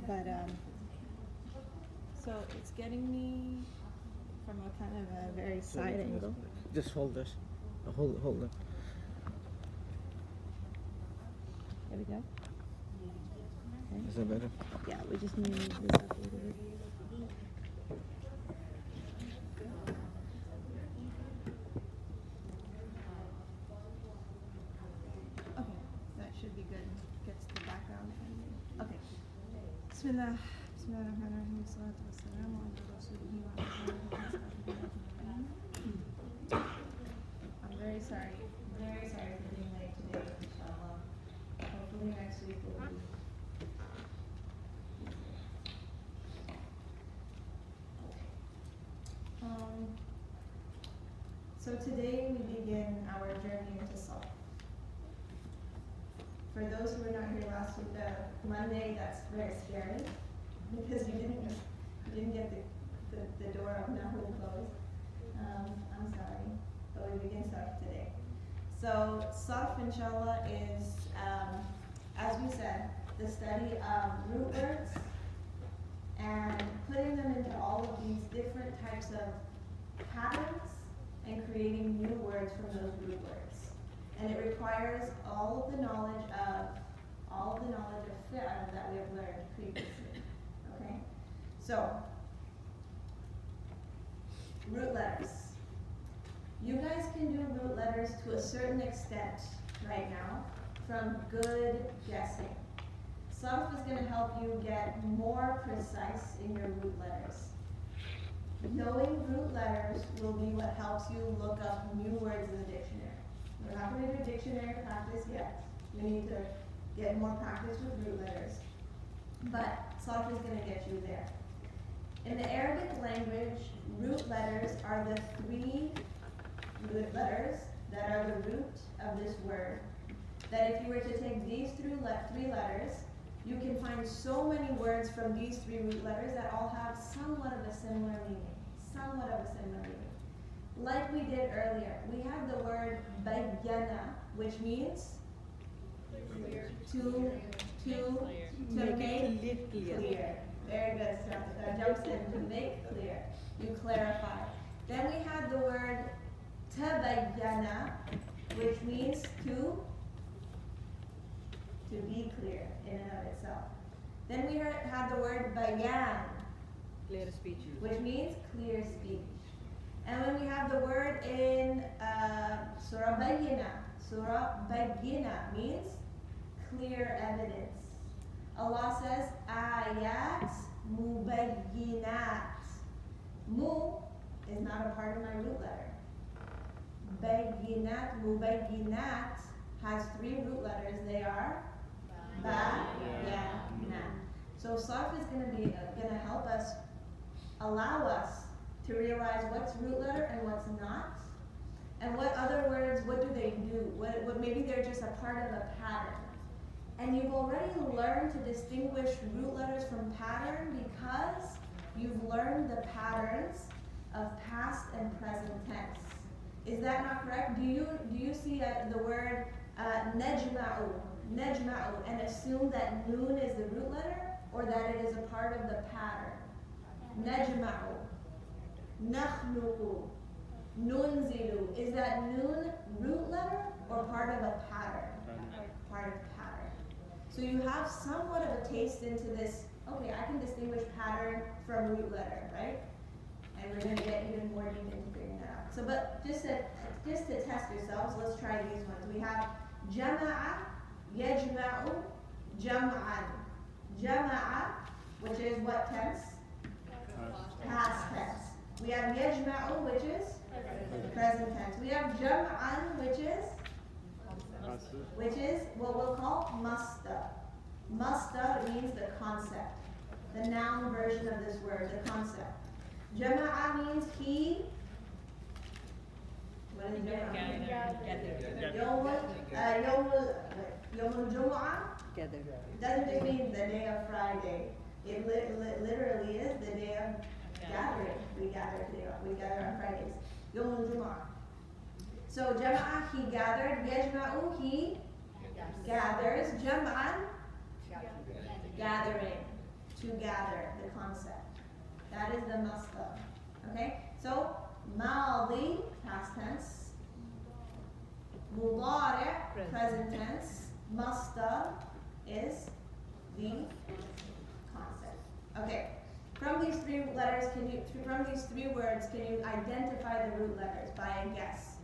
But so it's getting me from a kind of a very side angle. Just hold this. Hold it. There we go. Okay. Is that better? Yeah, we just need to move this up a little bit. Okay, that should be good. Gets the background. Okay. Bismillah. Bismillahirrahmanirrahim. Salatu wassalamu ala rasulihi wa ala alihi wa sahbihi. I'm very sorry. Very sorry for being late today, inshallah. Hopefully next week will be. So today we begin our journey into Salah. For those who were not here last week, Monday, that's very scary because you didn't get the door up now and closed. I'm sorry, but we begin Sarf today. So Sarf, inshallah, is, as we said, the study of root words and putting them into all of these different types of patterns and creating new words from those root words. And it requires all of the knowledge of fi'l that we have learned previously. Okay? So, root letters. You guys can do root letters to a certain extent right now from good guessing. Sarf is going to help you get more precise in your root letters. Knowing root letters will be what helps you look up new words in the dictionary. We're not going to do dictionary practice yet. We need to get more practice with root letters. But Sarf is going to get you there. In the Arabic language, root letters are the three root letters that are the root of this word. That if you were to take these three letters, you can find so many words from these three root letters that all have somewhat of a similar meaning. Somewhat of a similar meaning. Like we did earlier, we have the word bayyana, which means to make clear. Very good, That jumps in, to make clear. You clarify. Then we have the word tabayyana, which means to be clear in and of itself. Then we have the word bayan, Clear speech. which means clear speech. And when we have the word in Surah Bayyina means clear evidence. Allah says, ayat mubayyinat. Mu is not a part of my root letter. Bayyinat, mubayyinat has three root letters. They are ba, ya, na. So Sarf is going to help us, allow us to realize what's root letter and what's not, and what other words, what do they do? What maybe they're just a part of a pattern. And you've already learned to distinguish root letters from pattern because you've learned the patterns of past and present tense. Is that not correct? Do you see the word najma'u, and assume that noon is the root letter, or that it is a part of the pattern? Najma'u, nakhluqu, nunzilu. Is that noon root letter or part of a pattern? Part of pattern. So you have somewhat of a taste into this. Okay, I can distinguish pattern from root letter, right? And we're going to get even more deep into figuring that out. So, but just to test yourselves, let's try these ones. We have jama'a, yajma'u, jam'an. Jama'a, which is what tense? Past tense. We have yajma'u, which is present tense. We have jam'an, which is what we'll call masta. Masta means the concept, the noun version of this word, the concept. Jama'a means he. What is Yawmul Jumu'ah doesn't just mean the day of Friday. It literally is the day of gathering. We gather on Fridays. Yawmul Jumu'ah. So Jama'a, he gathered. Yajma'u, he gathers. Jam'an, gathering. to gather, the concept. That is the masdar. Okay? So, ماضي, past tense. مضارع, present tense. Masdar is the concept. Okay. From these three words, can you identify the root letters by a guess?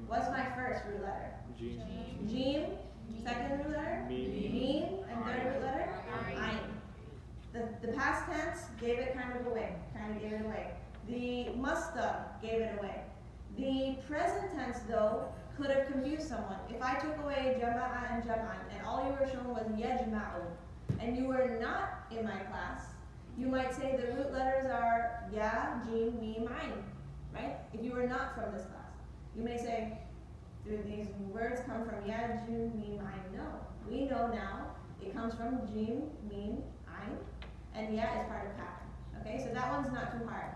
What's my first root letter? Jim. Jim. Second root letter? Mim. And third root letter? Ayn. The past tense gave it kind of away. The masdar gave it away. The present tense, though, could have confused someone. If I took away jama'a and jam'an, and all you were shown was yajma'u, and you were not in my class, you might say the root letters are ya, jim, mim, ayn, right? If you were not from this class. You may say, do these words come from ya, jim, mim, ayn? No. We know now it comes from jim, mim, ayn, and ya is part of pattern. Okay, so that one's not too hard.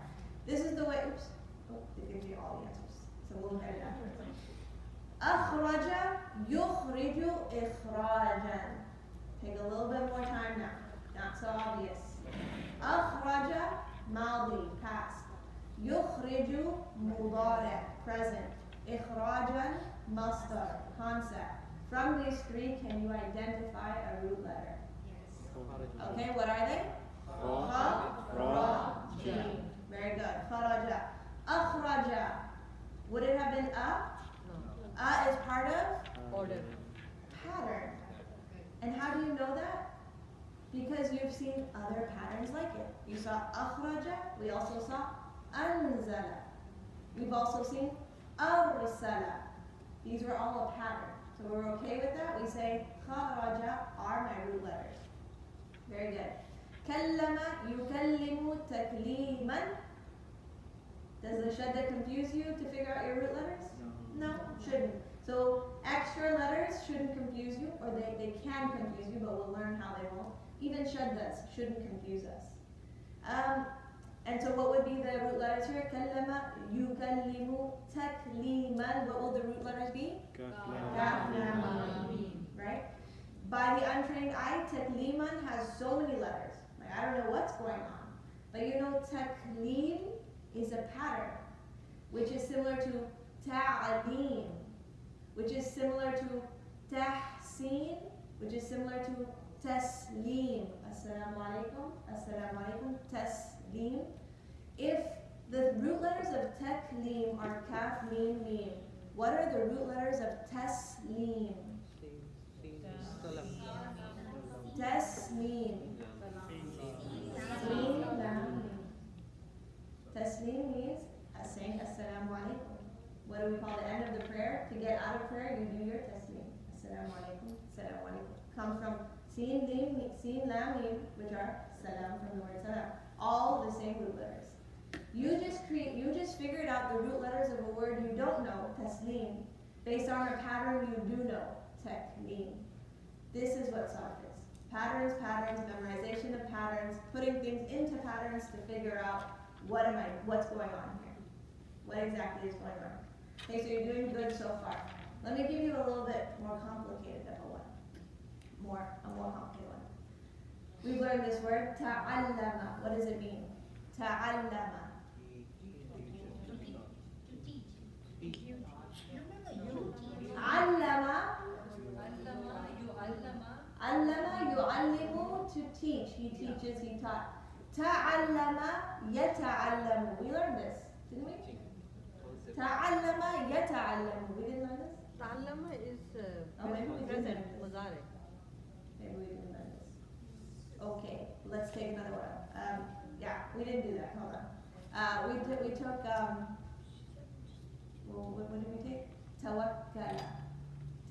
This is the way, oops, it gives you all the answers. So we'll look at it after. أخرج يخرج إخراجا. Take a little bit more time now. Not so obvious. أخرج ماضي, past. يخرج مضارع, present. إخراجا مصدر, concept. From these three, can you identify a root letter? Yes. Okay, what are they? خرج. Very good. خرج. أخرج. Would it have been a? No. Is part of? Order. Pattern. And how do you know that? Because you've seen other patterns like it. You saw akhraja, we also saw anzala. We've also seen arsala. These were all a pattern. So we're okay with that? We say kharaja are my root letters. Very good. Kallama yukallimu takliman. Does the shadda confuse you to figure out your root letters? No, shouldn't. So extra letters shouldn't confuse you, or they can confuse you, but we'll learn how they won't. Even shaddas shouldn't confuse us. And so what would be the root letters here? Kallama, yukallimu, takliman. What will the root letters be? Kaf, lam, mim. Right? By the untrained eye, takliman has so many letters. Like, I don't know what's going on. But you know, taklim is a pattern, which is similar to ta'alim, which is similar to tahsin, which is similar to taslim. Assalamu alaikum, taslim. If the root letters of taklim are kaf, mim, mim, what are the root letters of taslim? Taslim. Taslim means saying assalamu alaikum. What do we call the end of the prayer? To get out of prayer, you do your taslim. Assalamu alaikum, assalamu alaikum. Comes from sin, lam, mim, which are salam, from the word salam. All the same root letters. You just figured out the root letters of a word you don't know, taslim, based on a pattern you do know, taklim. This is what sarf is. Patterns, memorization of patterns, putting things into patterns to figure out what's going on here. What exactly is going on? Okay, so you're doing good so far. Let me give you a little bit more complicated of a one. A more complicated one. We've learned this word, ta'allama. What does it mean? Ta'allama. Allama. Allama yu'allimu, to teach. He teaches, he taught. Ta'allama yata'allamu. We learned this, didn't we? Ta'allama yata'allamu. We didn't learn this? Ta'allama is maybe we present, didn't. mudari. Maybe we didn't learn this. Okay, let's take another one. Yeah, we didn't do that. Hold on. We took well, what did we take? Tawakkala.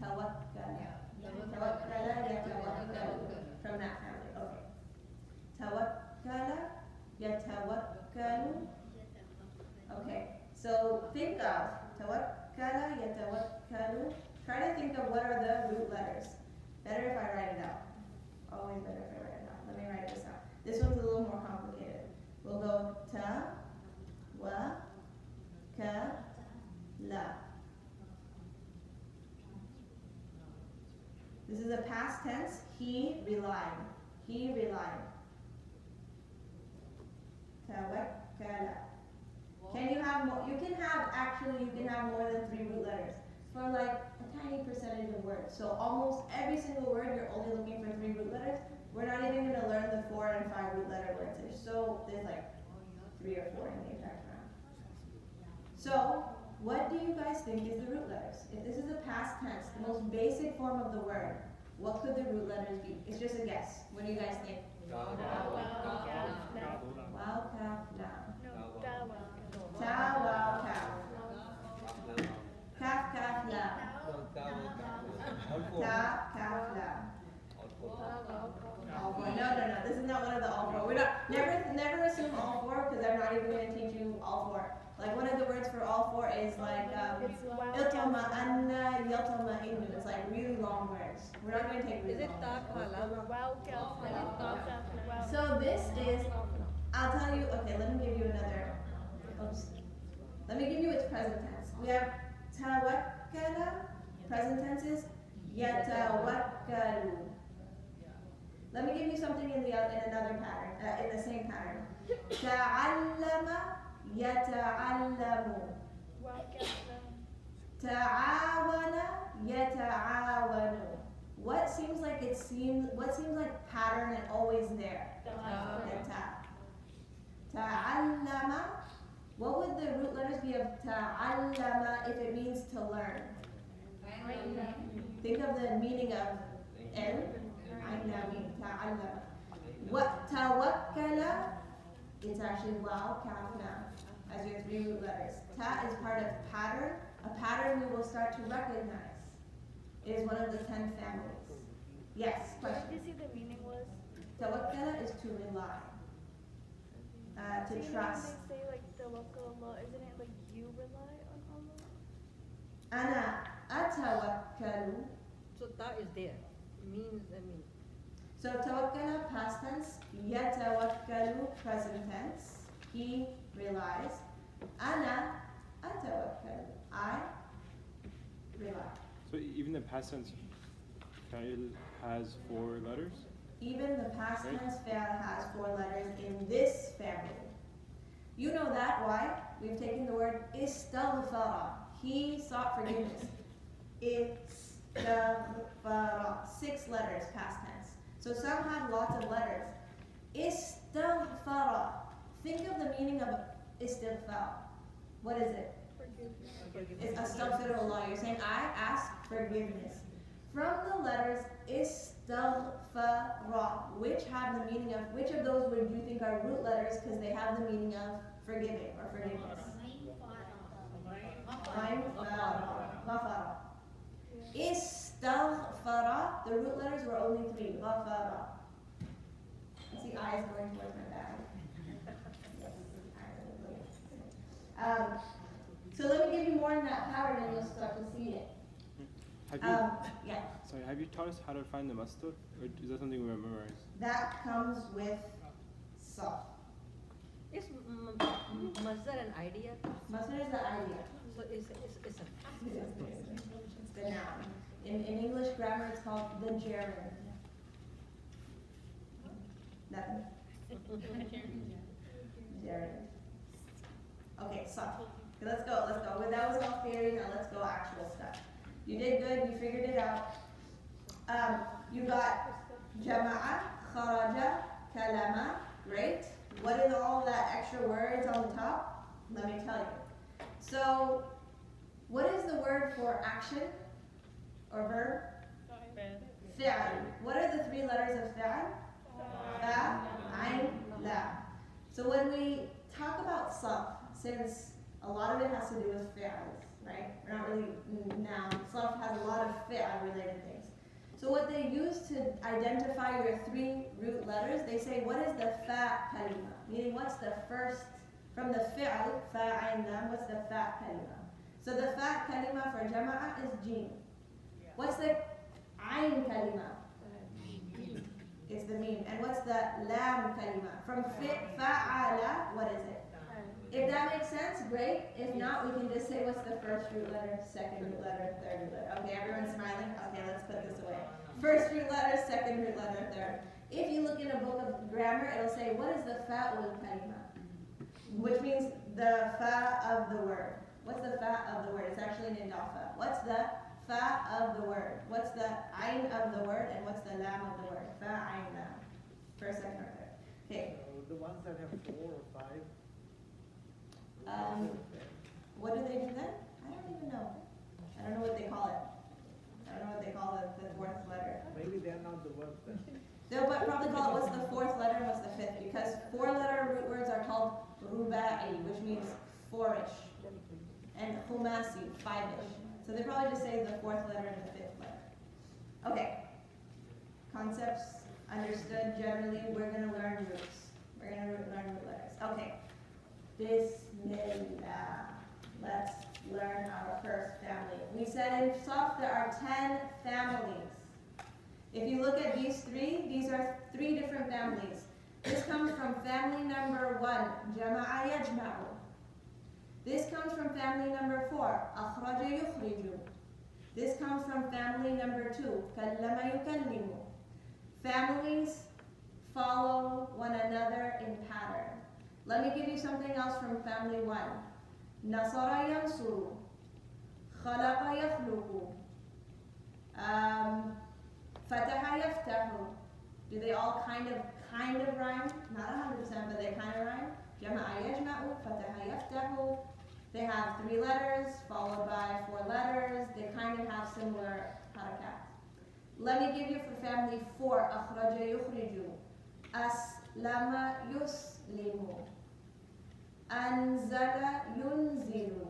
Tawakkala. Tawakkala yatawakkalu. From that family. Okay. Tawakkala yatawakkalu. Okay. So think of tawakkala yatawakkalu. Try to think of what are the root letters. Better if I write it out. Always better if I write it out. Let me write this out. This one's a little more complicated. We'll go ta, wa, ka, la. This is a past tense. He relied. He relied. tawakkala. Can you have more? You can have more than 3 root letters for like a tiny percentage of words. So almost every single word you're only looking for 3 root letters. We're not even going to learn the 4 and 5 root letter words. There's like 3 or 4 in the entire round. So what do you guys think is the root letters? If this is a past tense, the most basic form of the word, what could the root letters be? It's just a guess. What do you guys think? Wow, kaf, lam. Ta, wow, kaf. Kaf, kaf, lam. Ta, kaf, lam. All 4. No. This is not one of the all 4. We're not. Never assume all 4 because I'm not even going to teach you all 4. Like one of the words for all 4 is like iltama anna yaltama innu. It's like really long words. We're not going to take really long words. So this is. I'll tell you. Okay, let me give you another. Oops. Let me give you its present tense. We have tawakkala. Present tense is yatawakkalu. Let me give you something in another pattern, in the same pattern. Ta'allama yata'allamu. Ta'awana yata'awanu. What seems like pattern and always there? Ta'allama. What would the root letters be of ta'allama if it means to learn? Think of the meaning of el. What tawakkala? It's actually wow, kaf, lam as your 3 root letters. Ta is part of pattern. A pattern we will start to recognize. It is one of the 10 families. Yes, question. What did you say the meaning was? Tawakkala is to rely, to trust. When they say like tawakkal Allah, isn't it like you rely on Allah? Ana atawakkalu. So ta is there. Means. So tawakkala past tense, yatawakkalu present tense. He relies. Ana atawakkalu. I rely. So even the past tense fa'il has 4 letters? Even the past tense fa'il has 4 letters in this family. You know that. Why? We've taken the word istaghfara. He sought forgiveness. Istaghfara. 6 letters past tense. So some have lots of letters. Istaghfara. Think of the meaning of istighfar. What is it? It's astaghfirullah. You're saying, I ask forgiveness. From the letters istaghfara, which of those would you think are root letters because they have the meaning of forgiving or forgiveness? Ghafara. Istaghfara, the root letters were only 3. Ghafara. I see eyes going towards my bag. So let me give you more in that pattern and you'll start to see it. Have you taught us how to find the masdar? Or is that something we memorize? That comes with saf. Is masdar an idea? Masdar is the idea. So it's It's the noun. In English grammar, it's called the gerund. Nothing. Gerund. Okay, so let's go. Well, that was all theory. Now let's go actual stuff. You did good. You figured it out. You got jama'a, kharaja, kalama. Great. What is all that extra words on the top? Let me tell you. So, what is the word for action or verb? Fi'al. What are the 3 letters of fi'al? Fa, ayn, la. So when we talk about sarf, since a lot of it has to do with fi'als, right? We're not really noun. Sarf has a lot of fi'al related things. So what they use to identify your 3 root letters, they say, what is the fa kalima? Meaning, what's the first, from the fi'al, fa, ayn, lam, what's the fa kalima? So the fa kalima for jama'a is jeen. What's the ayn kalima? It's the meme. And what's the lam kalima? From fa'ala, what is it? If that makes sense, great. If not, we can just say what's the first root letter, second root letter, third root letter. Okay, everyone's smiling? Okay, let's put this away. First root letter, second root letter, third. If you look in a book of grammar, it'll say, what is the fa'ul kalima? which means the fa of the word. What's the fa of the word? It's actually an idafa. What's the fa of the word? What's the ayn of the word? And what's the lam of the word? Fa, ayn, lam. First, second, or third. Okay. The ones that have 4 or 5. What do they do then? I don't even know. I don't know what they call it. I don't know what they call the fourth letter. Maybe they're not the ones that. They'll probably call it what's the fourth letter and what's the fifth, because 4-letter root words are called ruba'i, which means 4-ish, and khumasi, 5-ish. So they probably just say the fourth letter and the fifth letter. Okay. Concepts understood generally. We're going to learn roots. We're going to learn root letters. Okay. Bismillah. Let's learn our first family. We said in Saf there are 10 families. If you look at these 3, these are 3 different families. This comes from family number 1, Jama'a yajma'u. This comes from family number 4, Akhraja yukhriju. This comes from family number 2, Kallama yukallimu. Families follow one another in pattern. Let me give you something else from family 1. Nasara yansuru. Khalaqa yakhluqu. Fataha yaftahu. Do they all kind of rhyme? Not 100%, but they kind of rhyme. Jama'a yajma'u, fataha yaftahu. They have 3 letters followed by 4 letters. They kind of have similar harakat. Let me give you for family 4, akhraja yukhriju. Aslama yuslimu. Anzala yunzilu.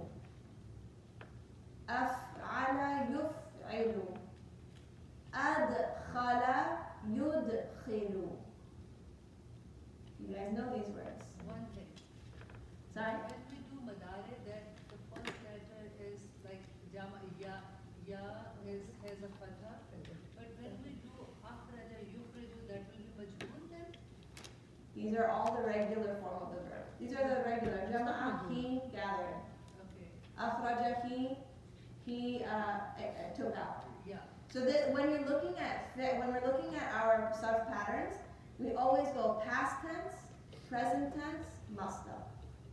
Af'ala yuf'ilu. Adkhala yudkhilu. You guys know these words. One thing. Sorry? When we do madare, that the first letter is like jama, has a fatha. But when we do akhraja yukhriju, that will be majboon then? These are all the regular form of the verb. These are the regular. Jama'a, he gathered. Okay. Akhraja, he took out. Yeah. So that when we're looking at our sarf patterns, we always go past tense, present tense, masdar.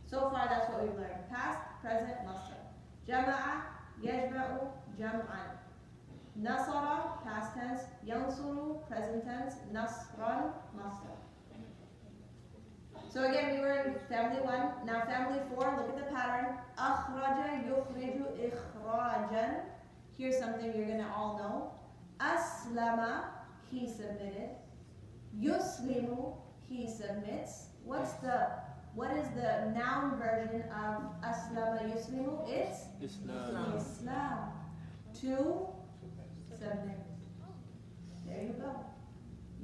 So far, that's what we've learned: past, present, masdar. Jama'a, yajma'u, jam'an. Nasara, past tense. Yansuru, present tense. Nasran, masdar. So again, we were in family 1. Now family 4. Look at the pattern. Akhraja yukhriju ikhrajan. Here's something you're gonna all know. Aslama, he submitted. Yuslimu, he submits. What is the noun version of aslama yuslimu? It's Islam. Islam. To submit. There you go.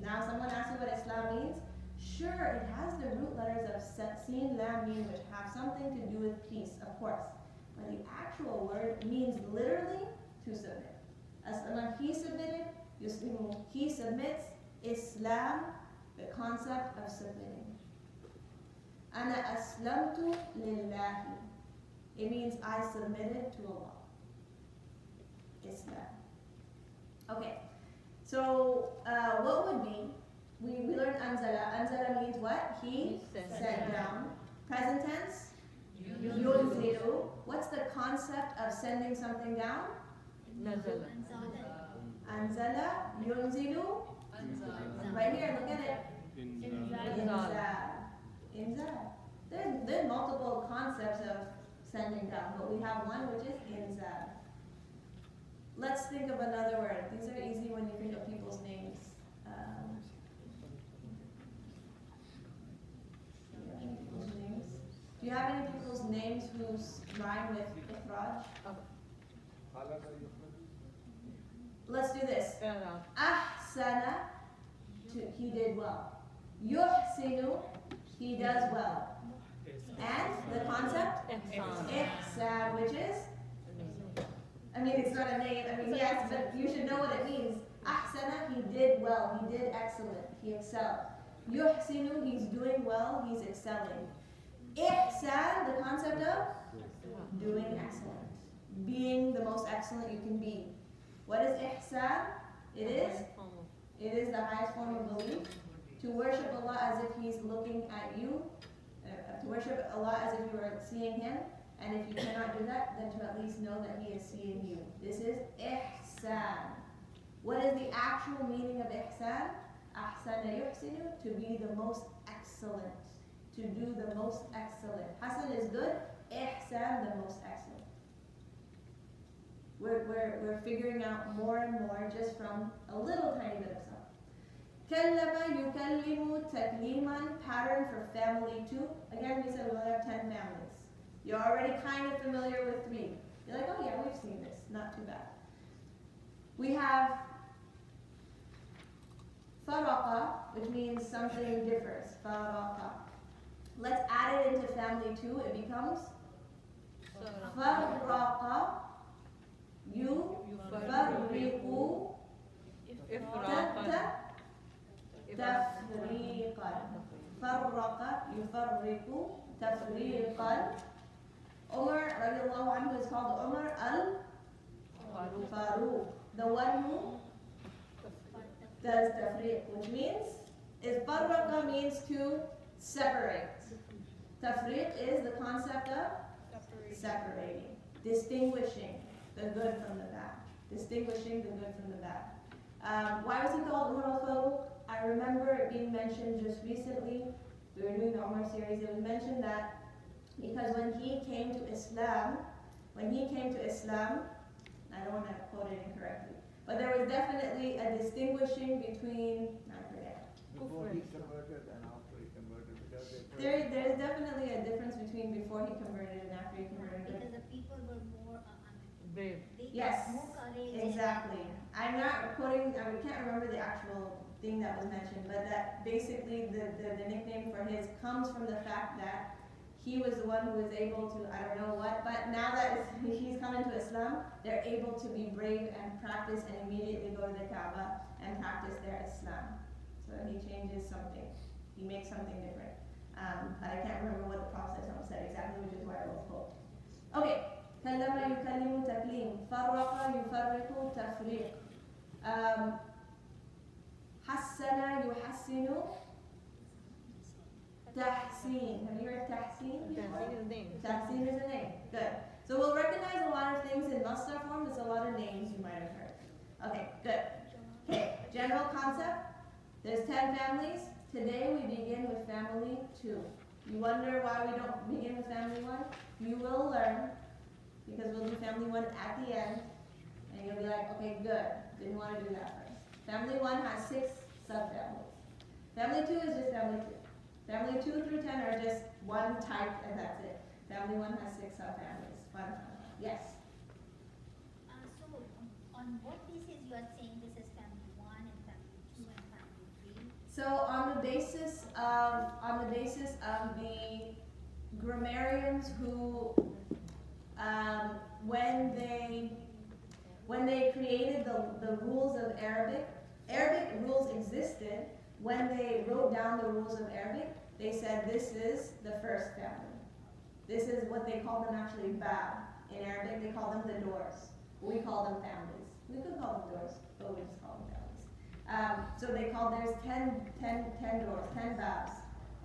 Now someone asks you what Islam means. Sure, it has the root letters of sin, lam, mim, which have something to do with peace, of course. But the actual word means literally to submit. Aslama, he submitted. Yuslimu, he submits. Islam, the concept of submitting. Ana aslamtu lillahi. It means I submitted to Allah. Islam. Okay, so what would be? We learned anzala. Anzala means what? He sent down. Present tense? Yunzilu. What's the concept of sending something down? Nazala. Anzala, yunzilu. Right here, look at it. Inzal. There's multiple concepts of sending down, but we have one which is inzal. Let's think of another word. These are easy when you think of people's names. Do you have any people's names whose rhyme with ikhraj? Let's do this. Ahsana, he did well. Yuhsinu, he does well. And the concept? Ihsan, which is? I mean, it's not a name. I mean, yes, but you should know what it means. Ahsana, he did well. He did excellent. He excelled. Yuhsinu, he's doing well. He's excelling. Ihsan, the concept of doing excellent. Being the most excellent you can be. What is ihsan? It is the highest form of belief. To worship Allah as if He's looking at you To worship Allah as if you were seeing Him, and if you cannot do that, then to at least know that He is seeing you. This is ihsan. What is the actual meaning of ihsan? Ahsana yuhsinu, to be the most excellent. To do the most excellent. Hasan is good, ihsan, the most excellent. We're figuring out more and more just from a little tiny bit of stuff. كلم يكلم تكليما, pattern for family 2. Again, we said we only have 10 families. You're already kind of familiar with 3. You're like, oh yeah, we've seen this. Not too bad. We have faraqa, which means something differs. Faraqa. Let's add it into family 2. It becomes farraqa, yufarriqu, تفريقا. فرق يفرق تفريقا. Umar radiallahu anhu is called Umar al-Faruq, the one who does tafriq, which means, farraqa means to separate. Tafriq is the concept of separating, distinguishing the good from the bad. Distinguishing the good from the bad. Why was he called Umar al-Faruq? I remember it being mentioned just recently. We were doing the Umar series. It was mentioned that because when he came to Islam, I don't want to quote it incorrectly, but there was definitely a distinguishing between, I forget. Before he converted and after he converted, because they There's definitely a difference between before he converted and after he converted. Because the people were more, Brave. they Yes, got more courage. exactly. I'm not quoting, I can't remember the actual thing that was mentioned, but that basically the nickname for his comes from the fact that he was the one who was able to, I don't know what, but now that he's come into Islam, they're able to be brave and practice and immediately go to the Kaaba and practice their Islam. So he changes something. He makes something different. But I can't remember what the Prophet said exactly, which is why I will quote. Okay. كلم يكلم تكليم. فرق يفرق تفريق. حسن يحسن تحسين. Have you heard tahseen before? Tahseen is name. Tahseen is a name. Good. So we'll recognize a lot of things in masdar form. It's a lot of names you might have heard. Okay, good. Okay, general concept. There's 10 families. Today we begin with family 2. You wonder why we don't begin with family 1? You will learn, because we'll do family 1 at the end. And you'll be like, okay, good. Didn't want to do that first. Family 1 has 6 subfamilies. Family 2 is just family 2. Family 2 through 10 are just one type and that's it. Family 1 has 6 subfamilies. Fun. Yes? So, on what basis you are saying this is family 1 and family 2 and family 3? So on the basis of the grammarians who, when they created the rules of Arabic rules existed. When they wrote down the rules of Arabic, they said this is the first family. This is what they call them actually bab. In Arabic, they call them the doors. We call them families. We could call them doors, but we just call them families. So they called, there's 10 doors, 10 babs.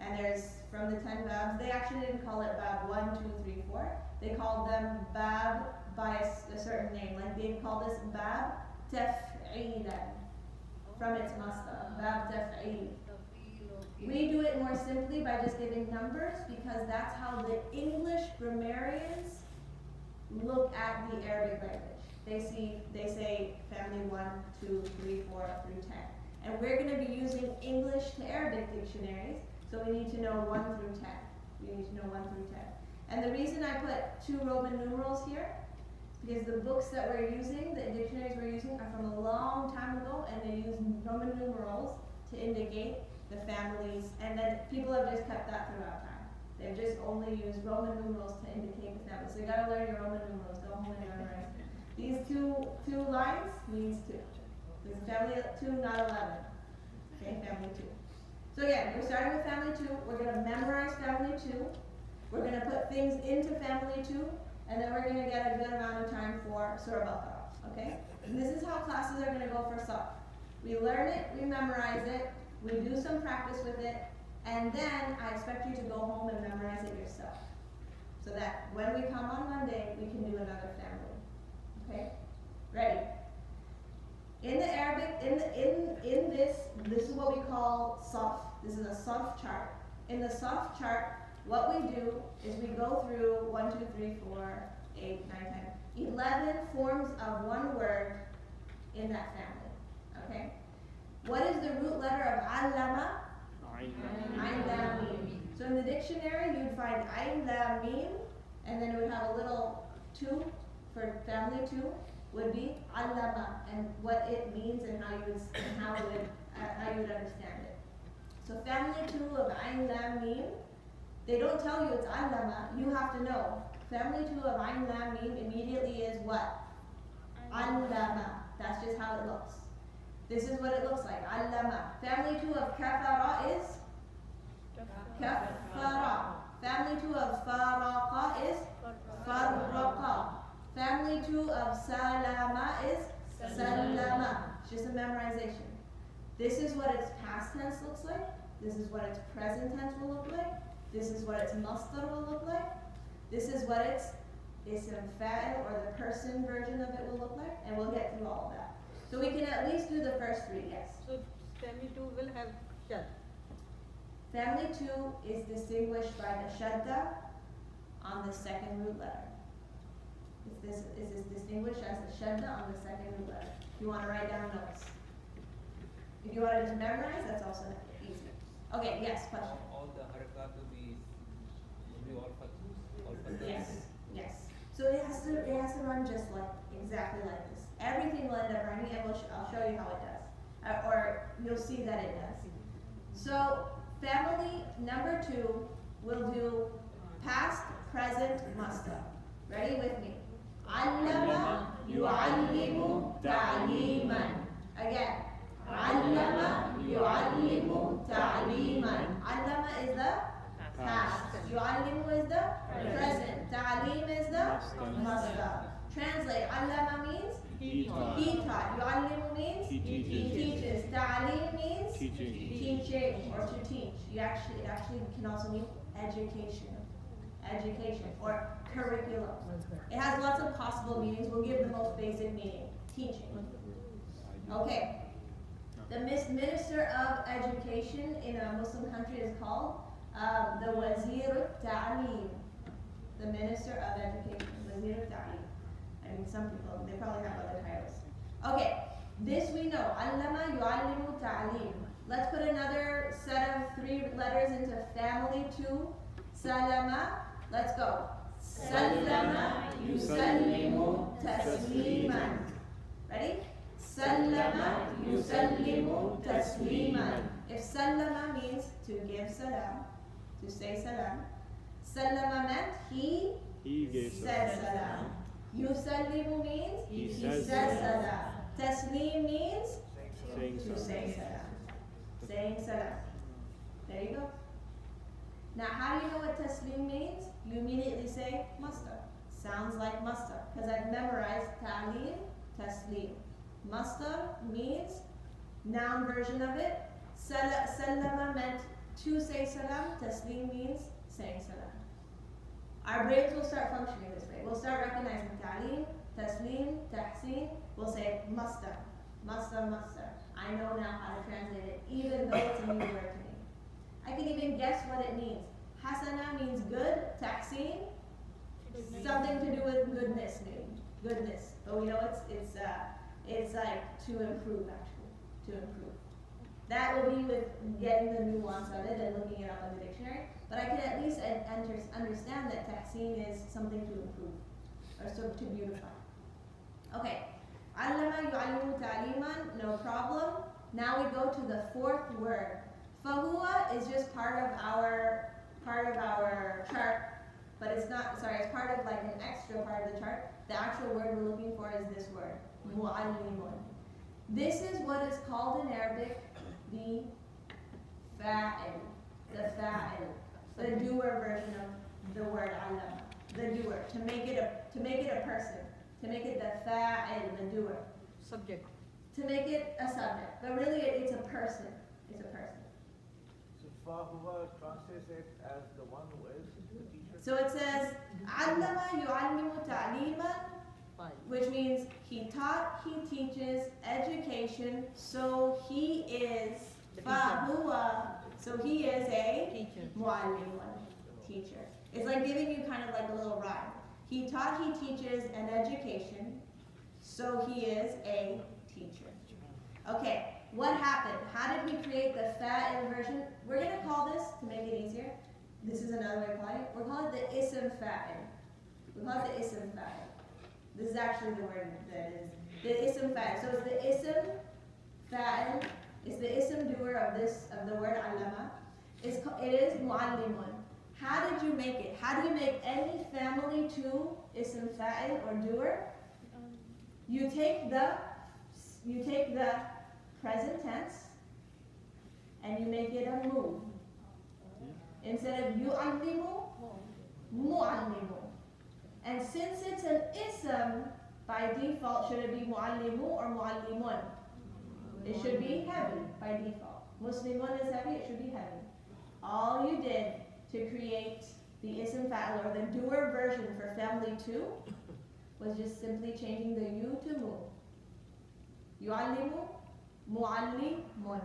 And there's, from the 10 babs, they actually didn't call it bab 1, 2, 3, 4. They called them bab by a certain name. Like they call this bab taf'ilan, from its masdar, bab taf'il. We do it more simply by just giving numbers because that's how the English grammarians look at the Arabic language. They say family 1, 2, 3, 4 through 10. And we're going to be using English to Arabic dictionaries, so we need to know 1 through 10. We need to know 1 through 10. And the reason I put 2 Roman numerals here because the books that we're using, the dictionaries we're using, are from a long time ago, and they use Roman numerals to indicate the families, and then people have just kept that throughout time. They've just only used Roman numerals to indicate the families. So you gotta learn your Roman numerals, go home and memorize. These two lines means 2. This is family 2, not 11. Okay, family 2. So again, we're starting with family 2. We're gonna memorize family 2. We're gonna put things into family 2. And then we're going to get a good amount of time for Surah Baqarah, okay? And this is how classes are going to go for Saf. We learn it, we memorize it, we do some practice with it, And then I expect you to go home and memorize it yourself. So that when we come on Monday, we can do another family. Okay? Ready? In the Arabic, in this is what we call saf. This is a saf chart. In the saf chart, what we do is we go through 1, 2, 3, 4, 8, 9, 10, 11 forms of one word in that family. Okay? What is the root letter of allama? Ayn lam mim. So in the dictionary, you'd find ayn lam mim, and then it would have a little 2 for family 2 would be allama, and what it means and how you would understand it. So family 2 of ayn lam mim, they don't tell you it's allama. You have to know. Family 2 of ayn lam mim immediately is what? Allama. That's just how it looks. This is what it looks like. Allama. Family 2 of kafara is kafara. Family 2 of faraqa is farraqa. Family 2 of salama is salama. It's just a memorization. This is what its past tense looks like. This is what its present tense will look like. This is what its masdar will look like. This is what its ism fa'il or the person version of it will look like. And we'll get through all of that. So we can at least do the first 3, yes. So family 2 will have shad. Family 2 is distinguished by the shadda on the second root letter. This is distinguished as the shadda on the second root letter. If you want to write down notes. If you want to just memorize, that's also easy. Okay, yes, question. All the harakat will be all fathus, all fathus. Yes, yes. So it has to run just like, exactly like this. Everything will end up running, and I'll show you how it does. Or you'll see that it does. So family number 2 will do past, present, masdar. Ready with me? Allama yu'allimu ta'liman. Again. Allama yu'allimu ta'liman. Allama is the past. Yu'allimu is the present. Ta'lim is the masdar. Translate. Allama means He taught. he taught. Yu'allimu means He teaches. teaches. Ta'lim means Teaching. teaching or to teach. It actually can also mean education or curriculum. It has lots of possible meanings. We'll give the most basic meaning. Teaching. Okay. The Minister of Education in a Muslim country is called the Wazir al-Ta'lim. The Minister of Education. Wazir al-Ta'lim. I mean, some people, they probably have other titles. Okay, this we know. Allama yu'allimu ta'lim. Let's put another set of 3 letters into family 2. Salama. Let's go. Sallama yusallimu tasliman. Ready? Sallama yusallimu tasliman. If sallama means to give salam, to say salam, sallama meant he gave said salam. Yusallimu means He says says salam. Taslim means saying to something. say salam. Saying salam. There you go. Now, how do you know what taslim means? You immediately say masdar. Sounds like masdar. Because I've memorized ta'lim, taslim. Masdar means noun version of it. Sallama meant to say salam. Taslim means saying salam. Our brains will start functioning this way. We'll start recognizing ta'lim, taslim, tahsin. We'll say masdar. Masdar, masdar. I know now how to translate it, even though it's a new word to me. I can even guess what it means. Hasana means good. Tahsin, something to do with goodness, maybe. Goodness. But we know it's like to improve, actually. To improve. That will be with getting the nuance of it and looking it up in the dictionary. But I can at least understand that tahsin is something to improve, or to beautify. Okay. Allama yu'allimu ta'liman, no problem. Now we go to the 4th word. Fahuwa is just part of our chart, but it's not, it's part of like an extra part of the chart. The actual word we're looking for is this word, mu'allimun. This is what is called in Arabic the fa'il, the doer version of the word allama, the doer, to make it a person, to make it the fa'il, the doer. Subject. To make it a subject, but really it's a person. It's a person. So Fahuwa translates it as the one who is the teacher. So it says, Allama yu'allimu ta'liman, Fine. which means he taught, he teaches, education, so he is The teacher. fahuwa, so he is a Teacher. mu'allimun, teacher. It's like giving you kind of like a little rhyme. He taught, he teaches an education, so he is a teacher. Okay, what happened? How did we create the fat inversion? We're gonna call this, to make it easier, this is another way of calling it, we're calling it the ism fa'il. We call it the ism fa'il. This is actually the word that is, the ism fa'il. So it's the ism fa'il, it's the ism doer of the word allama. It is mu'allimun. How did you make it? How do you make any family to ism fa'il or doer? You take the present tense and you make it a mu. Instead of yu'allimu, mu'allimu. And since it's an ism, by default, should it be mu'allimu or mu'allimun? It should be heavy by default. Muslimun is heavy, it should be heavy. All you did to create the ism fa'il or the doer version for family 2 was just simply changing the you to mu. Yu'allimu, mu'allimun.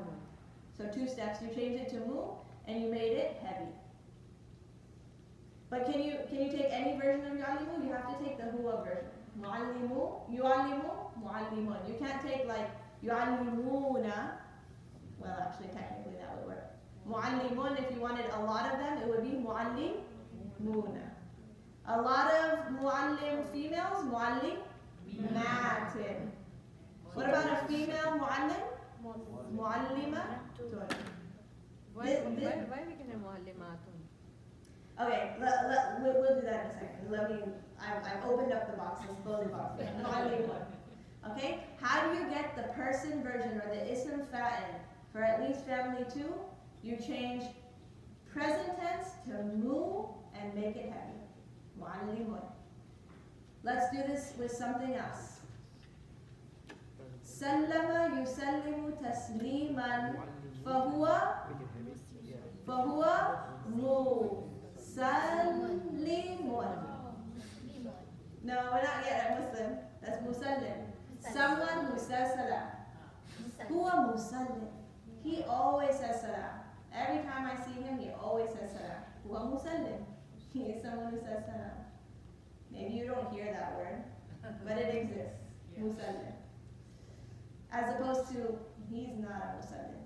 So 2 steps, you changed it to mu and you made it heavy. But can you take any version of yu'allimu? You have to take the huwa version. Mu'allimu, yu'allimu, mu'allimun. You can't take like yu'allimuna. Well, actually, technically that would work. Mu'allimun, if you wanted a lot of them, it would be mu'allimuna. A lot of mu'allim females, mu'allimatin. What about a female mu'allim? Mu'allimatun. Why This- we can have muallimatun? Okay, we'll do that in a second. I've opened up the box, let's close the box. Mu'allimun. Okay, how do you get the person version or the ism fa'il for at least family 2? You change present tense to mu and make it heavy. Mu'allimun. Let's do this with something else. Sallama yusallimu tasliman fahuwa musallimun. No, we're not yet at Muslim. That's musallim. Someone who says salam. Huwa musallim. He always says salam. Every time I see him, he always says salam. Huwa musallim. He is someone who says salam. Maybe you don't hear that word, but it exists. Musallim. As opposed to, he's not a musallim.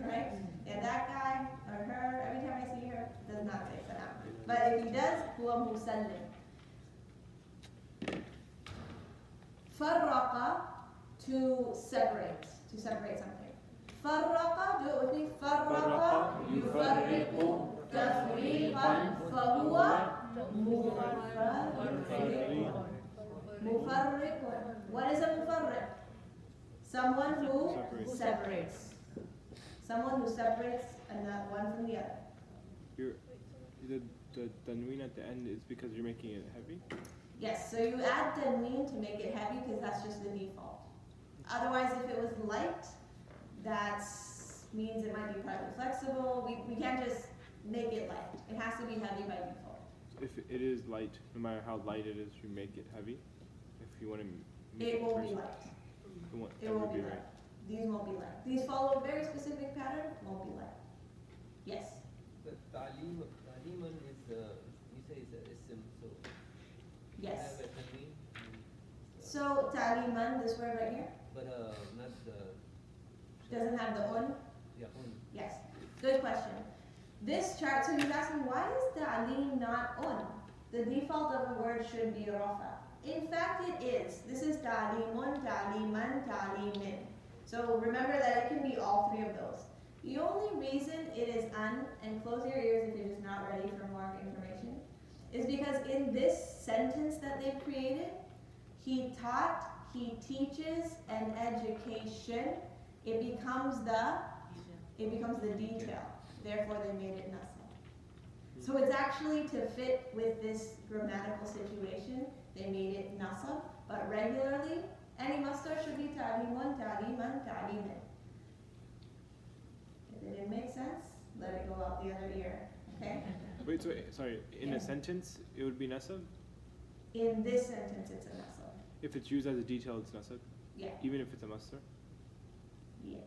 Right? Yeah, that guy or her, every time I see her, does not say salam. But if he does, huwa musallim. Farraqa, to separate something. Farraqa, do it with me. Farraqa, yufarriqu, tafriqan, fahuwa mufarriqun. Mufarriqun. What is a mufarriq? Someone who separates. Someone who separates one from the other. The tanween at the end is because you're making it heavy? Yes, so you add tanween to make it heavy because that's just the default. Otherwise, if it was light, that means it might be partly flexible. We can't just make it light. It has to be heavy by default. If it is light, no matter how light it is, you make it heavy. If you want to make It won't be person- light. that It would won't be be right. light. These won't be light. These follow a very specific pattern, won't be light. Yes? The Taliman is, you say it's a ism, so Yes. have a tanween, So, ta'liman, this word right here, but not the. doesn't have the un. Yeah, Yes. Good question. This chart, so you're asking, why is ta'lim not un? The default of a word should be rafa. In fact, it is. This is ta'limun, ta'liman, ta'limin. So remember that it can be all 3 of those. The only reason it is un, and close your ears if you're just not ready for more information, is because in this sentence that they've created, he taught, he teaches an education, it becomes the detail. Therefore, they made it nasab. So it's actually to fit with this grammatical situation, they made it nasab, but regularly, any masdar should be ta'limun, ta'liman, ta'limin. If it didn't make sense, let it go the other ear, okay? Wait, so, sorry, in Yeah. a sentence, it would be nasab? In this sentence, it's a nasab. If it's used as a detail, it's nasab? Yeah, Even if it's a masdar? yes.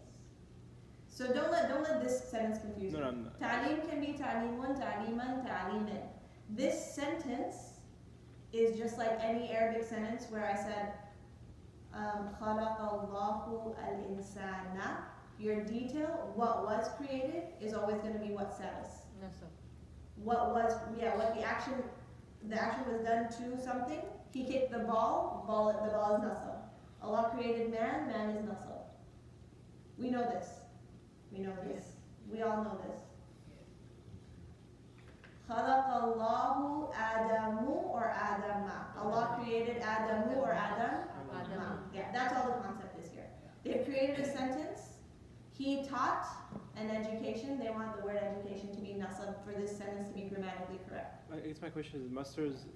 So don't let this sentence confuse No, you. no, I'm not. Ta'lim can be ta'limun, ta'liman, ta'limin. This sentence is just like any Arabic sentence where I said, خَلَقَ اللَّهُ الْإِنسَانَ. Your detail, what was created, is always going to be what status. Nasab. What the action was done to something. He kicked the ball, the ball is nasab. Allah created man, man is nasab. We know this. We know this. We all know this. خَلَقَ اللَّهُ آدَمُ or آدَمَ. Allah created Adamu or Adam. Adam. Yeah, that's all the concept is here. They've created a sentence. He taught an education. They want the word education to be nasab for this sentence to be grammatically correct. I guess my question is, masters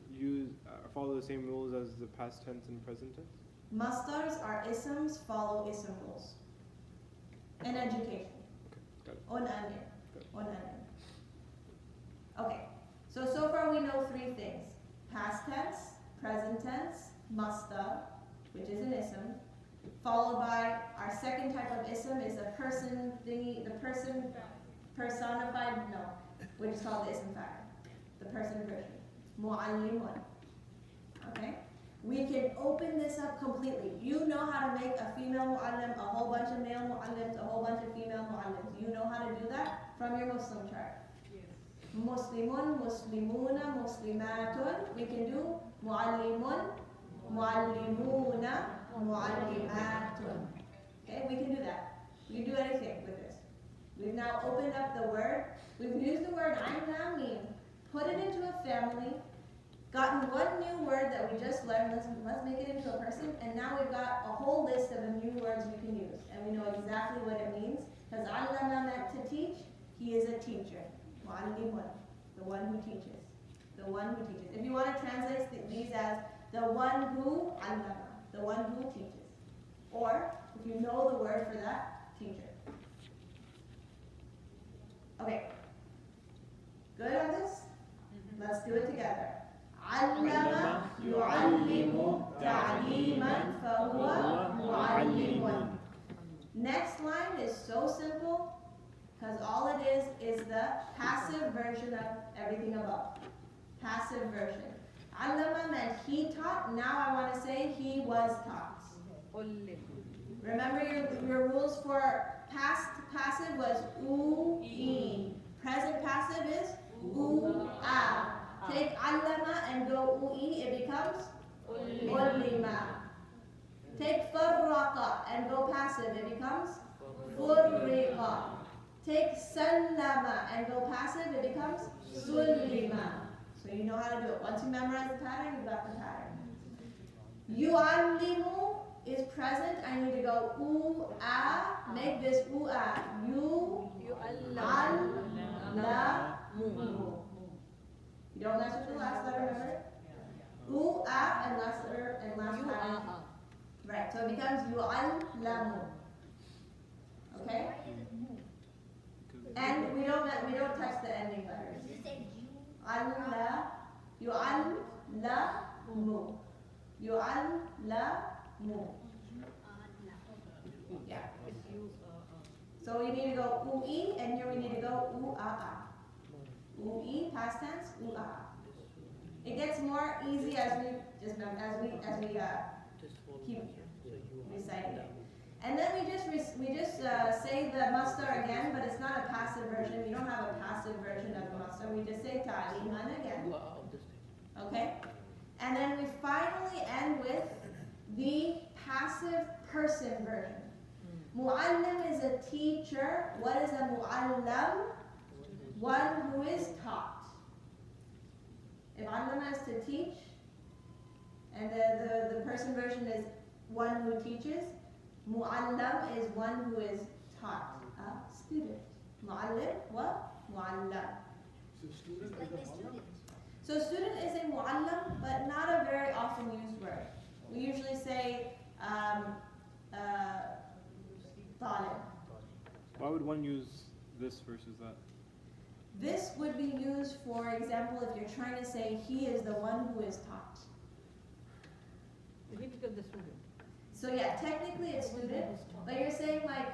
follow the same rules as the past tense and present tense? Mastars are isms, follow ism rules. And education. Got it. On amir. Good. On amir. Okay. So far we know three things. Past tense, present tense, mastar, which is an ism, followed by our second type of ism is a person thingy, the person personified, no, which is called the ism fa'il, the person version. Mu'allimun. Okay? We can open this up completely. You know how to make a female mu'allim, a whole bunch of male mu'allims, a whole bunch of female mu'allims. You know how to do that from your Muslim chart. Muslimun, muslimuna, muslimatun. We can do mu'allimun, mu'allimuna, mu'allimatun. Okay, we can do that. We can do anything with this. We've now opened up the word. We've used the word ayn lam mim, put it into a family, gotten one new word that we just learned. Let's make it into a person, and now we've got a whole list of new words we can use, and we know exactly what it means. Because allama meant to teach. He is a teacher. Mu'allimun, the one who teaches. The one who teaches. If you want to translate these as the one who allama, the one who teaches. Or, if you know the word for that, teacher. Okay. Good on this? Let's do it together. علم يعلم تعليما فهو معلم. Next line is so simple because all it is the passive version of everything above. Passive version. علم meant he taught. Now I want to say he was taught. Ullim. Remember your rules for past passive was u-e. Present passive is u-a. Take allama and go u-e, it becomes ullima. Take farraqa and go passive, it becomes furriqa. Take sallama and go passive, it becomes sullima. So you know how to do it. Once you memorize the pattern, you've got the pattern. Yu'allimu is present. I need to go u-a. Make this u-a. Yu'allamu. Yu-al-la-mu. You don't mess with the last letter, remember? U-a and last letter and last pattern. Yu'a'a. Right, so it becomes yu'al-lamu. Okay? Why is it move? And we don't touch the ending letters. You said you. Alla, yu'al-la-mu. Yu'al-la-mu. Yeah. It's you. So we need to go u-e, and here we need to go u-a-a. U-e, past tense, u-a-a. It gets more easy as we keep reciting it. And then we just say the masdar again, but it's not a passive version. We don't have a passive version of the masdar. We just say ta'liman again. Okay? And then we finally end with the passive person version. Mu'allim is a teacher. What is a mu'allam? One who is taught. If allama is to teach, and the person version is one who teaches, mu'allam is one who is taught, a student. Mu'allim, what? Mu'allam. So student Like is the a student. So student is a mu'allam, but not a very often used word. We usually say talib. Why would one use this versus that? be used, for example, if you're trying to say he is the one who is taught. He becomes the student. So yeah, technically it's student, but you're saying like,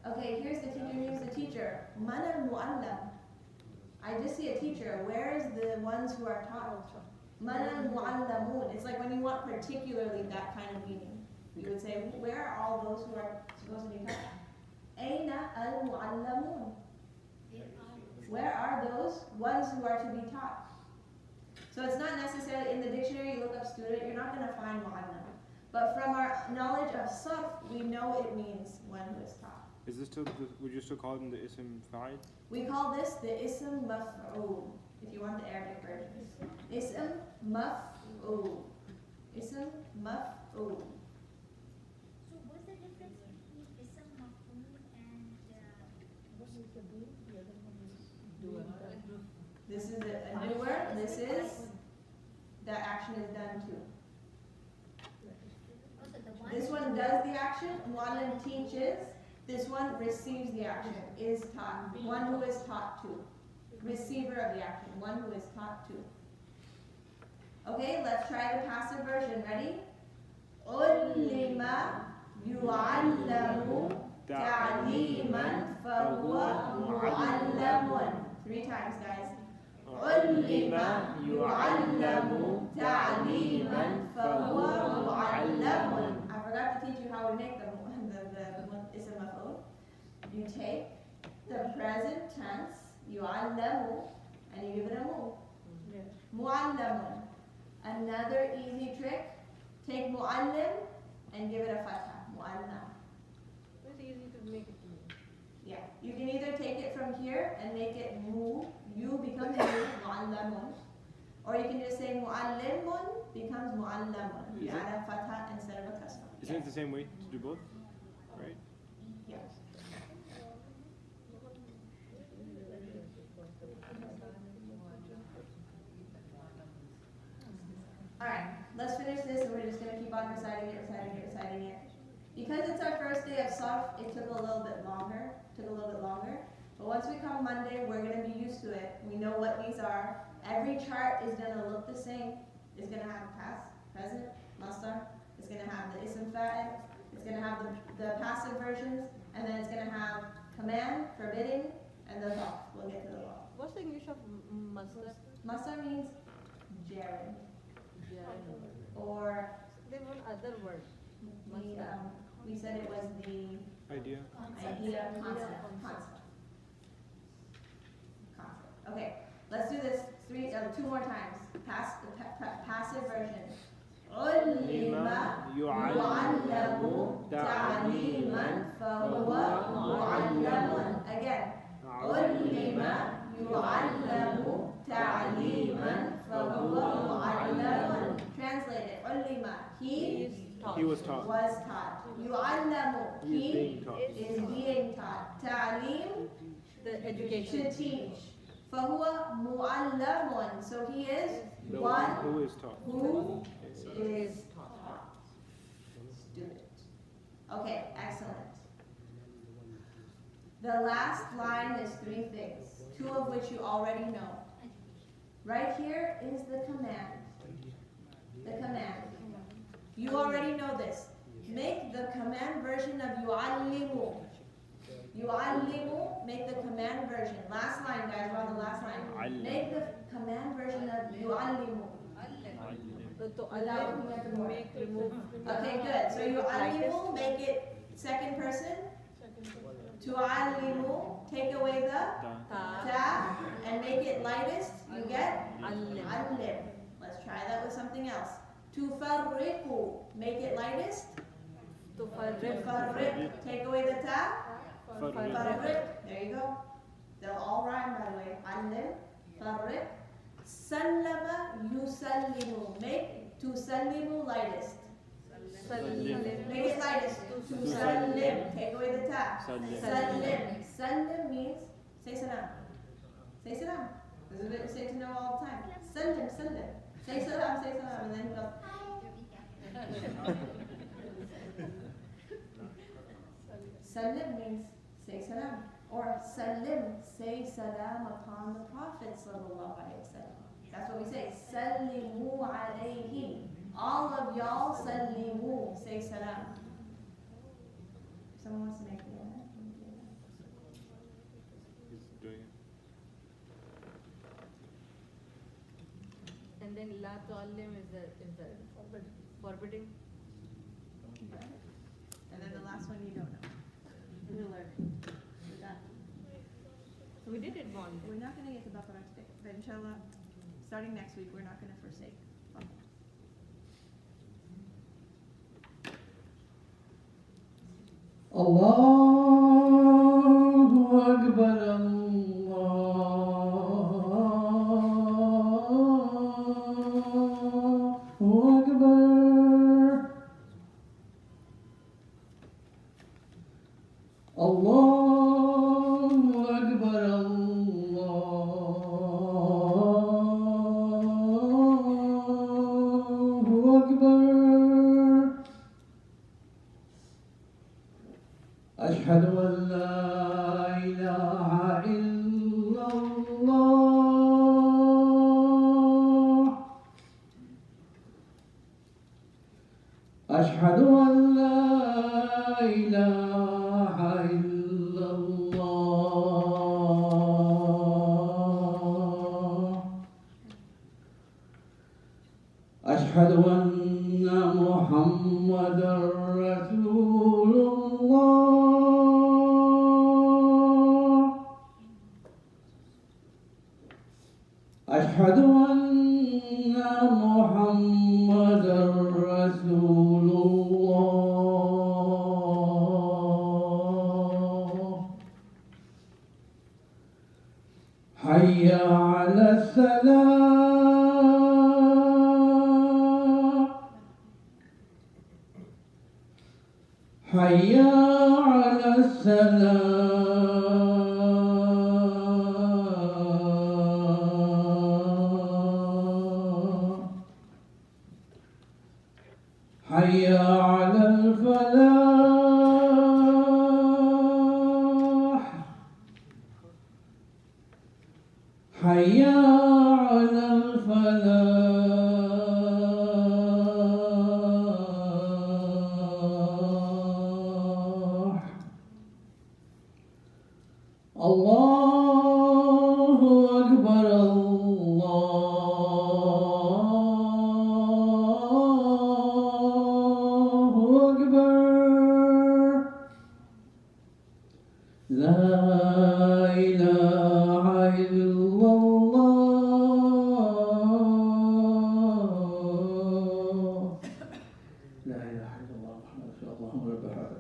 okay, here's the teacher, here's the teacher. Man al-mu'allam. I just see a teacher. Where is the ones who are taught? Man al-mu'allamun. It's like when you want particularly that kind of meaning. You would say, where are all those who are supposed to be taught? Aina al-mu'allamun. Where are those ones who are to be taught? So it's not necessarily in the dictionary, you look up student, you're not going to find mu'allam. But from our knowledge of sarf, we know it means one who is taught. Is this still, would you still call them the ism fa'il? We call this the ism maf'ul, if you want the Arabic version. Ism maf'ul. Ism maf'ul. So what's the difference between ism maf'ul and This is a newer, this is, the action is done too. also the one? This one does the action, mu'allim teaches. This one receives the action, is taught. One who is taught to. Receiver of the action, one who is taught to. Okay, let's try the passive version. Ready? Ullima yu'allamu ta'liman fahuwa mu'allamun. 3 times, guys. Ullima yu'allamu ta'liman fahuwa mu'allamun. I forgot to teach you how we make the ism maf'ul. You take the present tense, yu'allamu, and you give it a mu. Mu'allamun. Another easy trick, take mu'allim and give it a fatha. Mu'allam. It's easy to make it to me. Yeah, you can either take it from here and make it mu, you becomes mu, mu'allamun. Or you can just say mu'allimun becomes mu'allamun. You Is it? add a fatha instead of a kasra. Isn't it the same way to do both? Right? Yes. Alright, let's finish this and we're just going to keep on reciting it. Because it's our first day of Sarf, it took a little bit longer. But once we come Monday, we're going to be used to it. We know what these are. Every chart is going to look the same. It's going to have past, present, masdar. It's going to have the ism fa'il. It's going to have the passive versions. And then it's going to have command, forbidding, and the law. We'll get to the law. What's the English of masdar? Masdar means gerund. Or There's one other word. we said it was the Idea? idea, concept. Okay, let's do this 2 more times. Passive version. Ullima yu'allamu ta'liman fahuwa mu'allamun. Again. Ullima yu'allamu ta'liman fahuwa mu'allamun. Translate it. Ullima. He was taught. Was taught. Yu'allamu. He is being taught. Is being taught. Ta'lim. The education. To teach. Fahuwa mu'allamun. So he is The one who is taught. who is taught. Student. Okay, excellent. The last line is 3 things, 2 of which you already know. Right here is the command. The command. You already know this. Make the command version of yu'allimu. Yu'allimu, make the command version. Last line, guys, we're on the last line. Make the command version of yu'allimu. So Without looking at the word. remove. Okay, good. So yu'allimu, make it second person. Tu'allimu, take away the ta and make it lightest. You get Allim. allim. Let's try that with something else. Tufarriqu, make it lightest. Tufarriq, take away the ta. Farriq, there you go. They'll all rhyme, by the way. Allim, farriq. Sallama, yusallimu, make tusallimu lightest. Make it lightest. Tusallim, take away the ta. Sallim. Sallim means say salam. Say salam. This is what we say to know all the time. Sallim, sallim. Say salam, and then he goes. Sallim means say salam. Or salim, say salam upon the Prophet sallallahu alaihi wasallam. That's what we say. Sallimu alayhi. All of y'all sallimu, say salam. If someone wants to make the other. He's doing it. And then la tu'allim is the forbidding. And then the last one you don't know. You're learning. We're done. So we did it one. We're not going to get to Baqarah today, but inshallah, starting next week, we're not going to forsake Baqarah. Allahu Akbar, Allahu Akbar. Allahu Akbar, Allahu Akbar. أشهد أن لا إله إلا الله. أشهد أن لا إله إلا الله. أشهد أن محمدا رسول الله. أشهد أن محمدا رسول الله. حي على السلام. حي على السلام. حي على الفلاح. حي على الفلاح. الله أكبر، الله أكبر. لا إله إلا الله. لا إله إلا الله محمد رسول الله. اللهم رب هذا.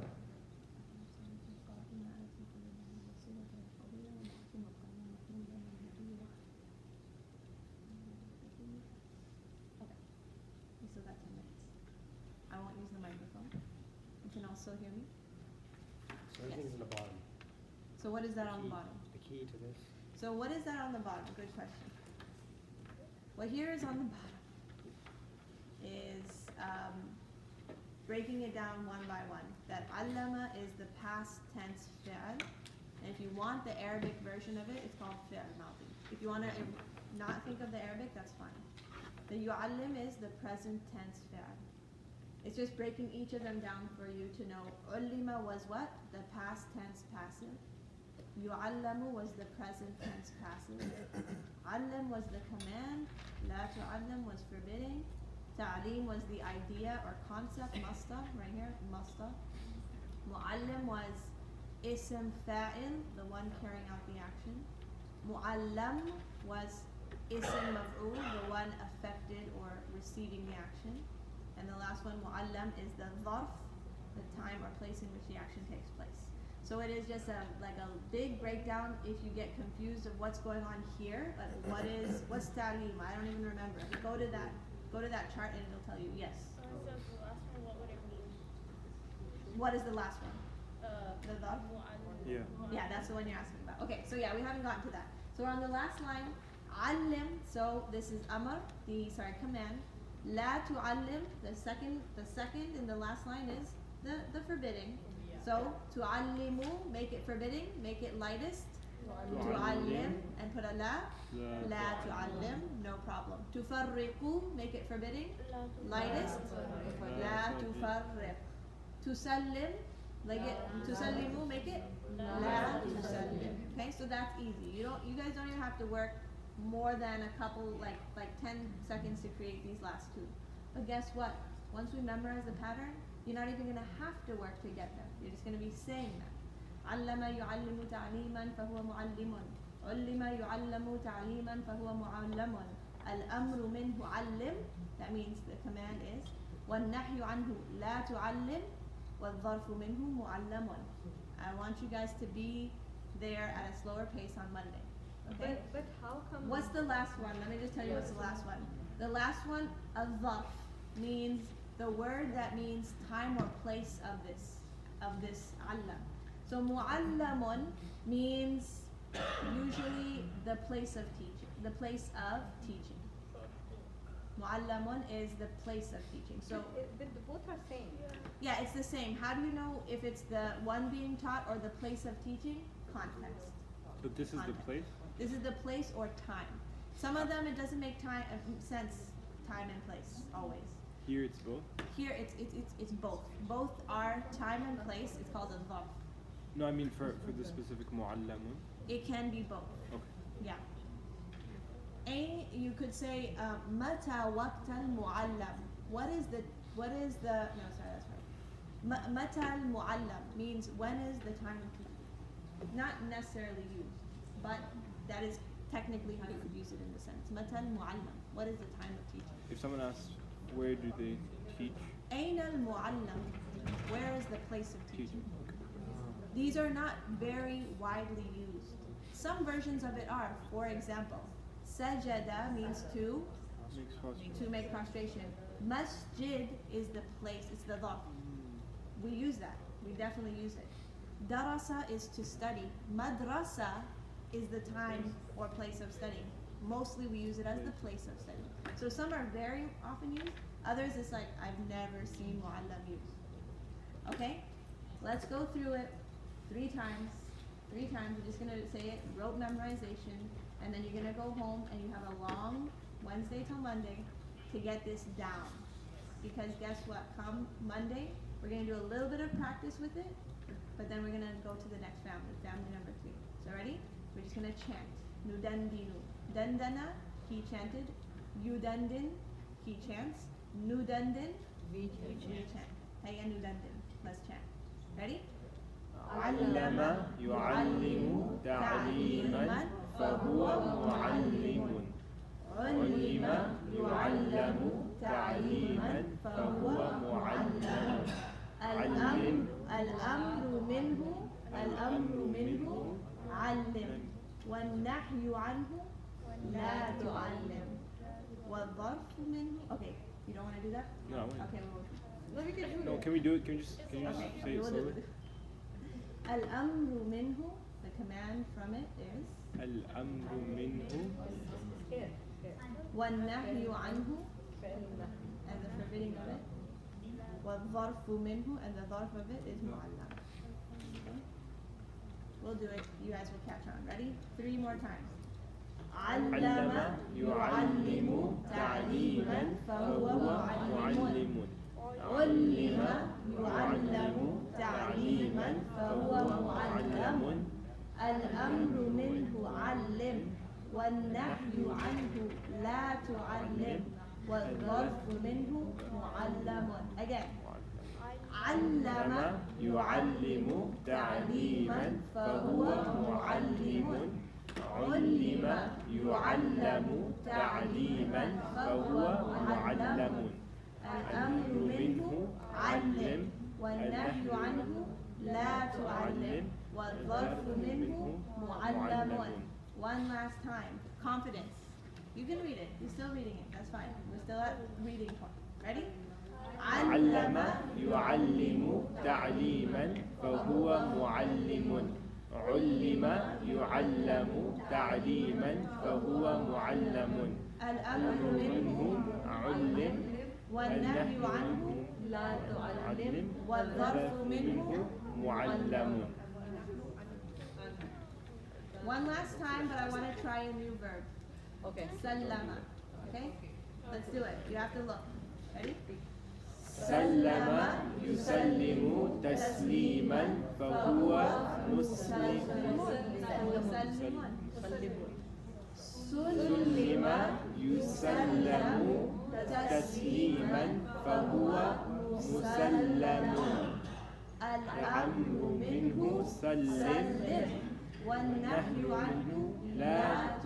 We still got 10 minutes. I won't use the microphone. You can all still hear me? So everything's in the bottom. So what is that on the bottom? The key to this. So what is that on the bottom? Good question. What here is on the bottom is breaking it down one by one. That allama is the past tense fi'al. And if you want the Arabic version of it, it's called fi'al madi. If you want to not think of the Arabic, that's fine. The yu'allim is the present tense fi'al. It's just breaking each of them down for you to know. Ullima was what? The past tense passive. Yu'allamu was the present tense passive. Allam was the command. La tu'allam was forbidding. Ta'aleem was the idea or concept. Masta, right here, masta. Mu'allim was ism fa'il, the one carrying out the action. Mu'allam was ism maf'ul, the one affected or receiving the action. And the last one, mu'allam, is the dharf, the time or place in which the action takes place. So it is just like a big breakdown if you get confused of what's going on here. Like what's ta'aleem? I don't even remember. Go to that chart and it'll tell you. Yes. So the last one, what would it mean? What is the last one? The dharf? Yeah. Yeah, that's the one you're asking about. Okay, so yeah, we haven't gotten to that. So we're on the last line. Allim. So this is amr, command. La tu'allim. The second in the last line is the forbidding. So, tu'allimu, make it forbidding, make it lightest. Tu'allim, and put a la. La tu'allim, no problem. Tufarriqu, make it forbidding, lightest. La tufarriq. Tusallim, like it. Tusallimu, make it la tusallim. Okay, so that's easy. You guys don't even have to work more than a couple, like 10 seconds to create these last two. But guess what? Once we memorize the pattern, you're not even gonna have to work to get them. You're just gonna be saying them. علم يعلم تعليما فهو معلم. علم يعلم تعليما فهو معلم. الأمر منه علم. That means the command is. والنهي عنه لا تعلم. والظرف منه معلم. I want you guys to be there at a slower pace on Monday. Okay? But how come? What's the last one? Let me just tell you what's the last one. The last one, al-dharf, means the word that means time or place of this Allah. So mu'allamun means usually the place of teaching. Mu'allamun is the place of teaching. So But both are same. yeah, it's the same. How do you know if it's the one being taught or the place of teaching? Context. But this is the Context. place? This is the place or time. Some of them it doesn't make sense, time and place always. Here it's both? Here it's both. Both are time and place. It's called a dharf. No, I mean for the specific mu'allamun. It can be both. Okay. Yeah. You could say mata waqt al mu'allam. What is the no, sorry, that's right. Mata al mu'allam means when is the time of teaching. Not necessarily used, but that is technically how you would use it in the sentence. Mata al mu'allam. What is the time of teaching? If someone asks, where do they teach? Ain al mu'allam. Where is the place of teaching? Okay. These are not very widely used. Some versions of it are. For example, sajada means to Makes possible. make prostration. Masjid is the place, it's the dhaf. We use that. We definitely use it. Darasa is to study. Madrasa is the time or place of studying. Mostly we use it as the place of study. So some are very often used. Others it's like I've never seen mu'allam used. Okay? Let's go through it 3 times. 3 times. We're just going to say it, rote memorization, and then you're going to go home and you have a long Wednesday till Monday to get this down. Because guess what? Come Monday, we're going to do a little bit of practice with it, but then we're going to go to the next family number 3. So ready? We're just going to chant. Nudandinu. Dandana, he chanted. Yudandin, he chants. Nudandin, we chant. Hayya nudandin. Let's chant. Ready? علم يعلم تعليما فهو معلم. علم يعلم تعليما فهو معلم. الأمر منه علم. والنهي عنه لا تعلم. والظرف منه. Okay, you don't want to do that? No, I won't. Okay, No, we can do No, it. can we do it? Can you just say it we'll do slowly? it. Al-amru minhu, the command from it is. الأمر منه. Here. وَالنَّهْيُ عَنْهُ, Here. and the forbidding of it. وَالظَّرْفُ مِنْهُ, and the ظرف of it is مُعَلَّم. Okay? We'll do it. You guys will catch on. Ready? 3 more times. علم يعلم تعليما فهو معلم. علم يعلم تعليما فهو معلم. الأمر منه علم. والنهي عنه لا تعلم. والظرف منه معلم. Again. علم يعلم تعليما فهو معلم. علم يعلم تعليما فهو معلم. الأمر منه علم. والنهي عنه لا تعلم. والظرف منه معلم. One last time. Confidence. You can read it. You're still reading it. That's fine. We're still at reading point. Ready? علم يعلم تعليما فهو معلم. علم يعلم تعليما فهو معلم. الأمر منه علم. والنهي عنه لا تعلم. والظرف منه معلم. One last time, but I want to try a new verb. Okay. Sallama. Okay? Let's do it. You have to look. Ready? سلم يسلم تسليما فهو مسلم. مسلمون. سلم يسلم تسليما فهو مسلم. الأمر منه سلم والنهي عنه لا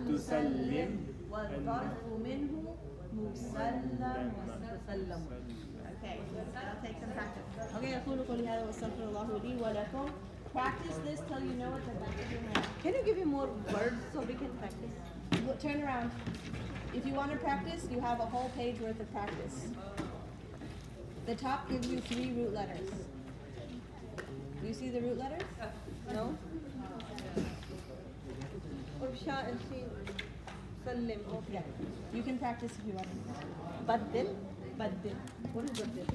تسلم والظرف منه مسلم. تسلم. Okay, that'll take some practice. Okay, أقول قولي هذا واستغفر الله لي ولكم. Practice this till you know it the back of your hand. Can you give me more words so we can practice? Turn around. If you want to practice, you have a whole page worth of practice. The top gives you 3 root letters. Do you see the root letters? No? Ursha and she Salim. Yeah. You can practice if you want. Baddil. Baddil. What is Baddil?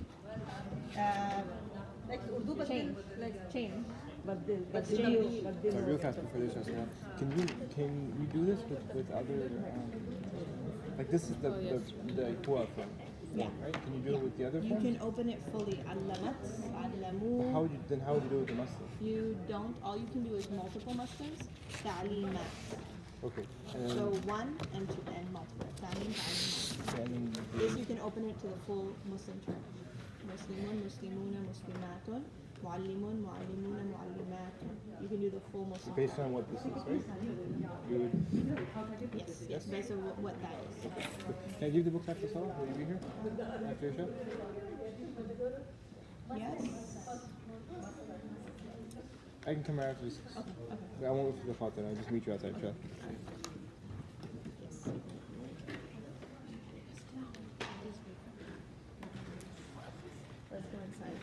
Like Urdu Baddil? Change. Like Change. Baddil. Exchange. Sorry, real fast before this one. Can we do this with other like this is the huwa form, Yeah. right? Can you do it with the other You forms? can open it fully. Allamat, allamu. How would you do it with the muslim? You don't. All you can do is multiple masters. Ta'limat. Okay. And So then, 1 and 2 and multiple. Ta'lim, ta'limat. and then This you can open it to the full Muslim term. Muslimun, muslimuna, muslimatun. Muallimun, muallimuna, muallimatun. You can do the full Muslim. based on what this is, right? You would, Yes, yes, based on what that is. can I give the books after Salah? Will you be here after your show? Yes? I can come right after this. Okay, okay. I won't wait for the Fatah. I'll just meet you outside, inshallah. Yes. Let's go inside.